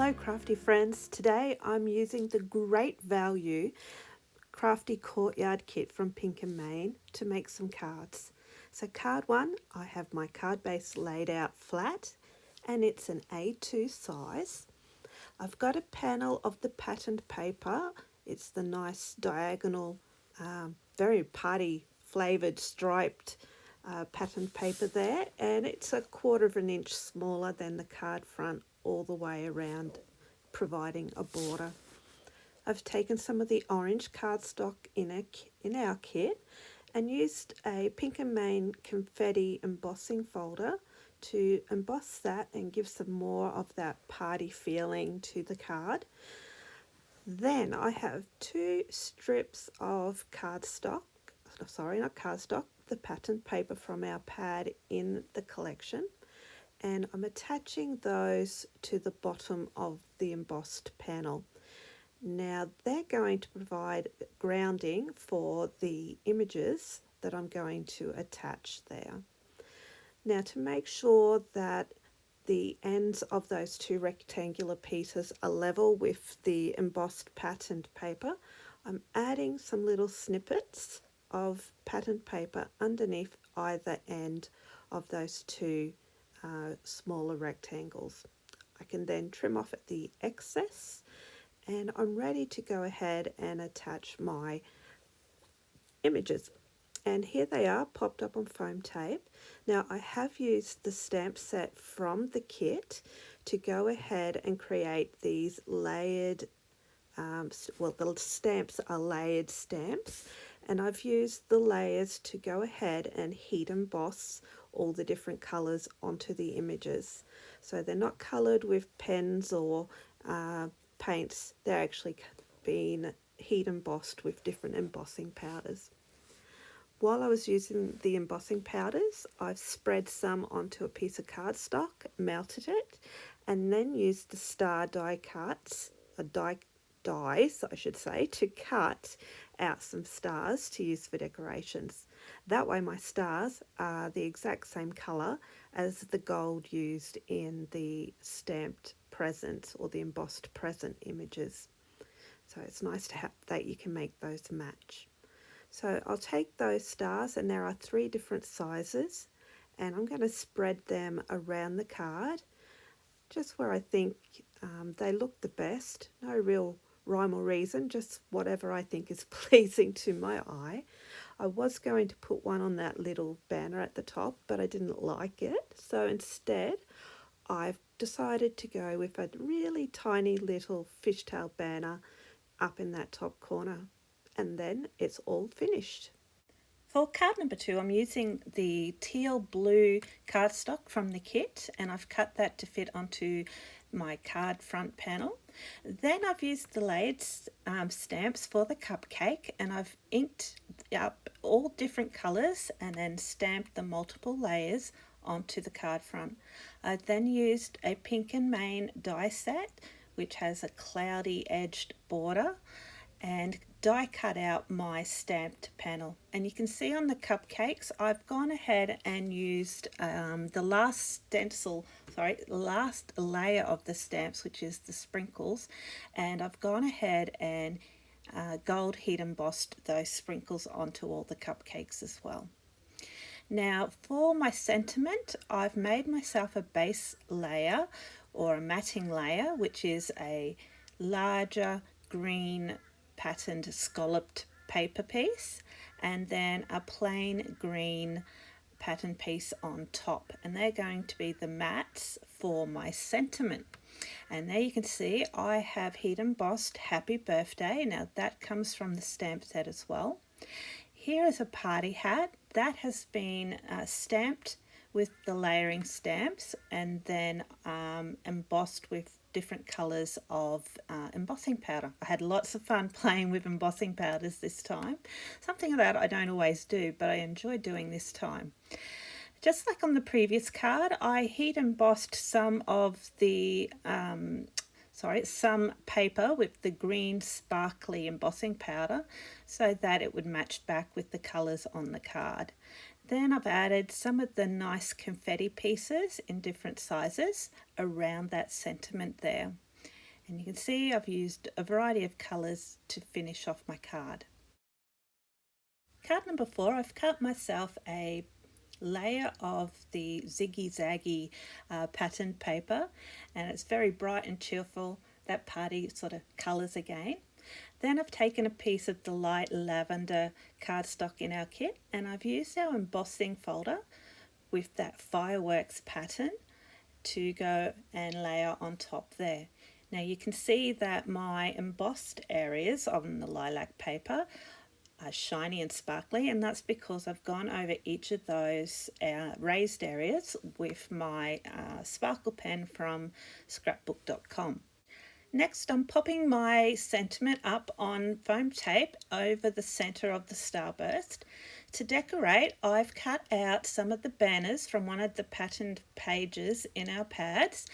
Hello crafty friends, today I'm using the great value Crafty Courtyard Kit from Pink and Main to make some cards. So card 1, I have my card base laid out flat and it's an A2 size. I've got a panel of the patterned paper, it's the nice diagonal, very party flavoured striped patterned paper there, and it's 1/4 inch smaller than the card front all the way around, providing a border. I've taken some of the orange cardstock in our kit and used a Pink and Main confetti embossing folder to emboss that and give some more of that party feeling to the card. Then I have 2 strips of cardstock, sorry, not cardstock, the patterned paper from our pad in the collection, and I'm attaching those to the bottom of the embossed panel. Now they're going to provide grounding for the images that I'm going to attach there. Now to make sure that the ends of those 2 rectangular pieces are level with the embossed patterned paper, I'm adding some little snippets of patterned paper underneath either end of those 2 smaller rectangles. I can then trim off at the excess and I'm ready to go ahead and attach my images. And here they are, popped up on foam tape. Now I have used the stamp set from the kit to go ahead and create these layered, the stamps are layered stamps, and I've used the layers to go ahead and heat emboss all the different colours onto the images. So they're not coloured with pens or paints, they're actually being heat embossed with different embossing powders. While I was using the embossing powders, I've spread some onto a piece of cardstock, melted it, and then used the star die cuts, dies I should say, to cut out some stars to use for decorations. That way my stars are the exact same colour as the gold used in the stamped present or the embossed present images. So it's nice to have that you can make those match. So I'll take those stars, and there are 3 different sizes, and I'm going to spread them around the card just where I think they look the best. No real rhyme or reason, just whatever I think is pleasing to my eye. I was going to put one on that little banner at the top, but I didn't like it, so instead I've decided to go with a really tiny little fishtail banner up in that top corner, and then it's all finished. For card number 2, I'm using the teal blue cardstock from the kit, and I've cut that to fit onto my card front panel. Then I've used the layered stamps for the cupcake, and I've inked up all different colours and then stamped the multiple layers onto the card front. I then used a Pink and Main die set, which has a cloudy edged border, and die cut out my stamped panel. And you can see on the cupcakes I've gone ahead and used the last layer of the stamps, which is the sprinkles, and I've gone ahead and gold heat embossed those sprinkles onto all the cupcakes as well. Now for my sentiment, I've made myself a base layer or a matting layer, which is a larger green patterned scalloped paper piece, and then a plain green pattern piece on top, and they're going to be the mats for my sentiment. And there you can see I have heat embossed happy birthday. Now that comes from the stamp set as well. Here is a party hat that has been stamped with the layering stamps and then embossed with different colours of embossing powder. I had lots of fun playing with embossing powders this time, something that I don't always do, but I enjoy doing this time. Just like on the previous card, I heat embossed some of the some paper with the green sparkly embossing powder so that it would match back with the colours on the card. Then I've added some of the nice confetti pieces in different sizes around that sentiment there. And you can see I've used a variety of colours to finish off my card. Card number 4, I've cut myself a layer of the Ziggy Zaggy patterned paper, and it's very bright and cheerful, that party sort of colours again. Then I've taken a piece of the light lavender cardstock in our kit, and I've used our embossing folder with that fireworks pattern to go and layer on top there. Now you can see that my embossed areas on the lilac paper are shiny and sparkly, and that's because I've gone over each of those raised areas with my sparkle pen from scrapbook.com. Next, I'm popping my sentiment up on foam tape over the centre of the starburst. To decorate, I've cut out some of the banners from one of the patterned pages in our pads,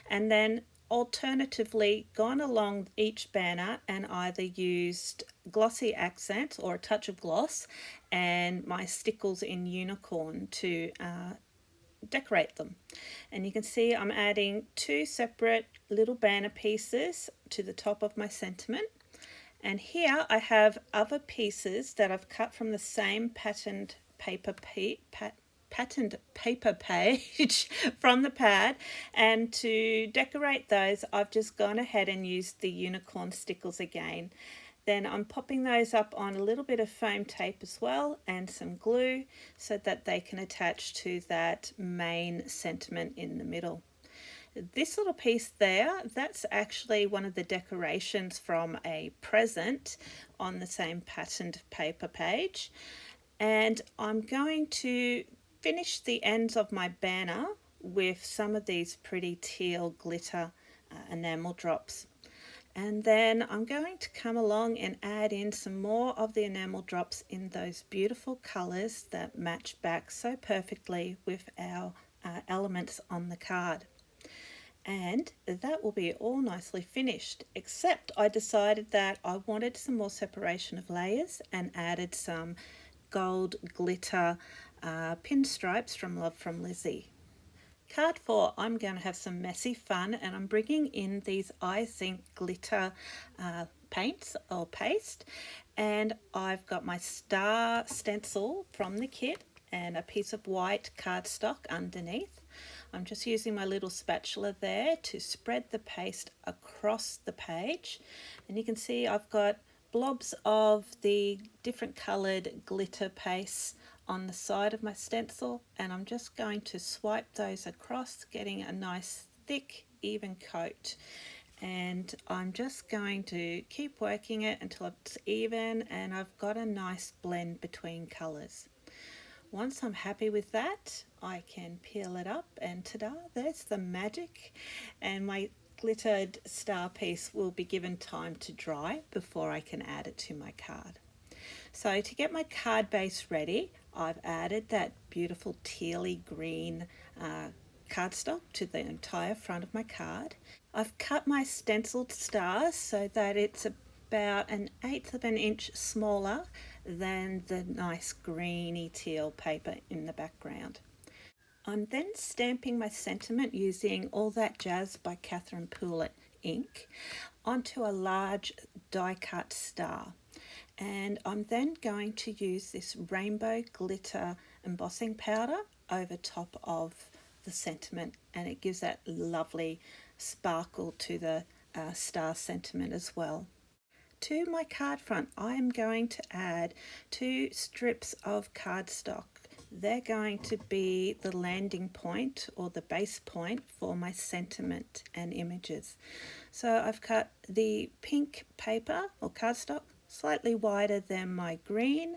and then alternatively gone along each banner and either used glossy accent or a touch of gloss and my stickles in unicorn to decorate them. And you can see I'm adding 2 separate little banner pieces to the top of my sentiment. And here I have other pieces that I've cut from the same patterned paper page from the pad, and to decorate those I've just gone ahead and used the unicorn stickles again. Then I'm popping those up on a little bit of foam tape as well and some glue so that they can attach to that main sentiment in the middle. This little piece there, that's actually one of the decorations from a present on the same patterned paper page. And I'm going to finish the ends of my banner with some of these pretty teal glitter enamel drops. And then I'm going to come along and add in some more of the enamel drops in those beautiful colours that match back so perfectly with our elements on the card. And that will be all nicely finished, except I decided that I wanted some more separation of layers and added some gold glitter pinstripes from Love from Lizzie. Card 4, I'm going to have some messy fun, and I'm bringing in these eye-zinc glitter paints or paste, and I've got my star stencil from the kit and a piece of white cardstock underneath. I'm just using my little spatula there to spread the paste across the page, and you can see I've got blobs of the different coloured glitter paste on the side of my stencil, and I'm just going to swipe those across, getting a nice thick even coat. And I'm just going to keep working it until it's even and I've got a nice blend between colours. Once I'm happy with that, I can peel it up, and ta-da, there's the magic. And my glittered star piece will be given time to dry before I can add it to my card. So to get my card base ready, I've added that beautiful tealy green cardstock to the entire front of my card. I've cut my stenciled stars so that it's about 1/8 of an inch smaller than the nice greeny teal paper in the background. I'm then stamping my sentiment using All That Jazz by Catherine Poolett ink onto a large die cut star. And I'm then going to use this rainbow glitter embossing powder over top of the sentiment, and it gives that lovely sparkle to the star sentiment as well. To my card front, I am going to add 2 strips of cardstock. They're going to be the landing point or the base point for my sentiment and images. So I've cut the pink paper or cardstock slightly wider than my green,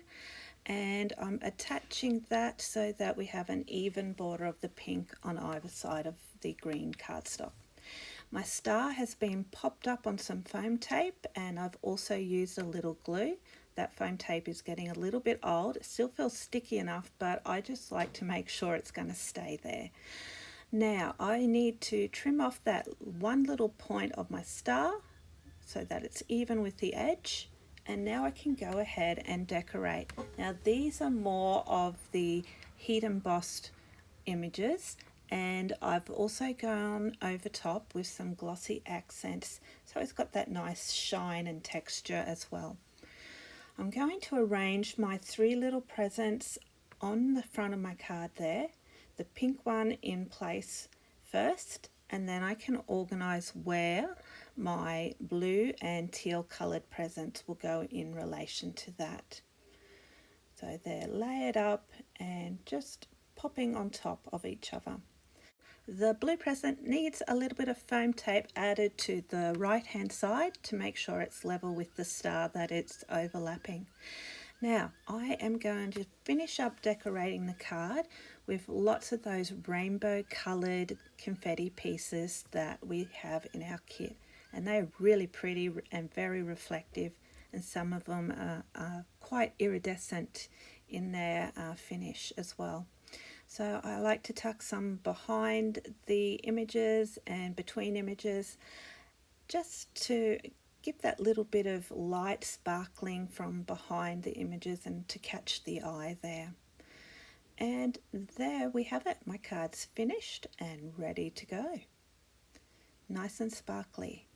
and I'm attaching that so that we have an even border of the pink on either side of the green cardstock. My star has been popped up on some foam tape, and I've also used a little glue. That foam tape is getting a little bit old. It still feels sticky enough, but I just like to make sure it's going to stay there. Now I need to trim off that one little point of my star so that it's even with the edge. And now I can go ahead and decorate. Now these are more of the heat embossed images, and I've also gone over top with some glossy accents, so it's got that nice shine and texture as well. I'm going to arrange my 3 little presents on the front of my card there, the pink one in place first, and then I can organise where my blue and teal coloured presents will go in relation to that. So they're layered up and just popping on top of each other. The blue present needs a little bit of foam tape added to the right hand side to make sure it's level with the star that it's overlapping. Now I am going to finish up decorating the card with lots of those rainbow coloured confetti pieces that we have in our kit, and they're really pretty and very reflective, and some of them are quite iridescent in their finish as well. So I like to tuck some behind the images and between images, just to give that little bit of light sparkling from behind the images and to catch the eye there. And there we have it. My card's finished and ready to go. Nice and sparkly.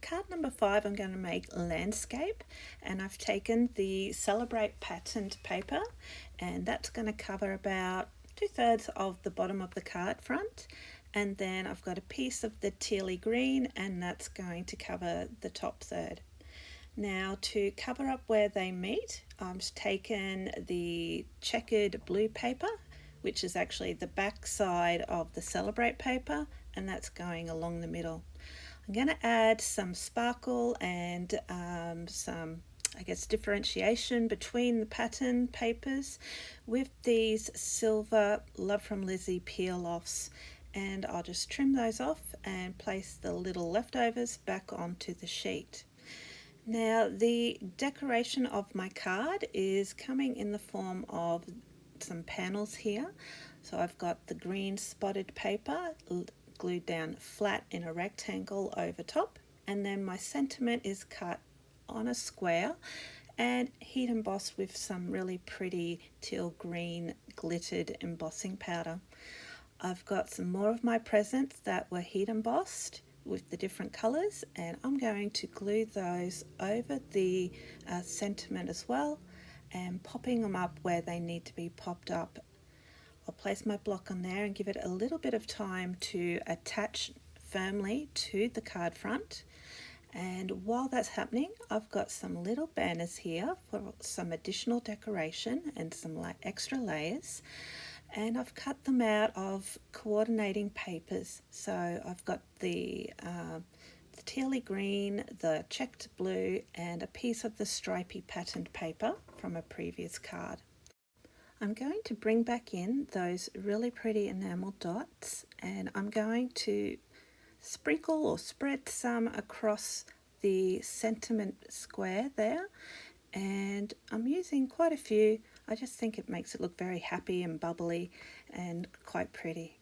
Card number 5, I'm going to make landscape, and I've taken the Celebrate patterned paper, and that's going to cover about 2/3 of the bottom of the card front, and then I've got a piece of the tealy green, and that's going to cover the top third. Now to cover up where they meet, I've taken the checkered blue paper, which is actually the back side of the Celebrate paper, and that's going along the middle. I'm going to add some sparkle and some, I guess, differentiation between the pattern papers with these silver Love from Lizzie peel-offs, and I'll just trim those off and place the little leftovers back onto the sheet. Now the decoration of my card is coming in the form of some panels here. So I've got the green spotted paper glued down flat in a rectangle over top, and then my sentiment is cut on a square and heat embossed with some really pretty teal green glittered embossing powder. I've got some more of my presents that were heat embossed with the different colours, and I'm going to glue those over the sentiment as well and popping them up where they need to be popped up. I'll place my block on there and give it a little bit of time to attach firmly to the card front. And while that's happening, I've got some little banners here for some additional decoration and some extra layers. And I've cut them out of coordinating papers. So I've got the tealy green, the checked blue, and a piece of the stripy patterned paper from a previous card. I'm going to bring back in those really pretty enamel dots, and I'm going to sprinkle or spread some across the sentiment square there, and I'm using quite a few. I just think it makes it look very happy and bubbly and quite pretty.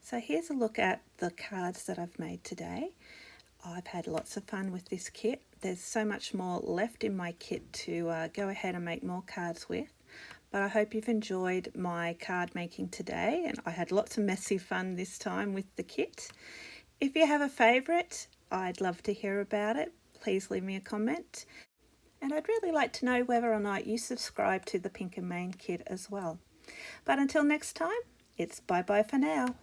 So here's a look at the cards that I've made today. I've had lots of fun with this kit. There's so much more left in my kit to go ahead and make more cards with. But I hope you've enjoyed my card making today, and I had lots of messy fun this time with the kit. If you have a favourite, I'd love to hear about it. Please leave me a comment. And I'd really like to know whether or not you subscribe to the Pink and Main kit as well. But until next time, it's bye-bye for now.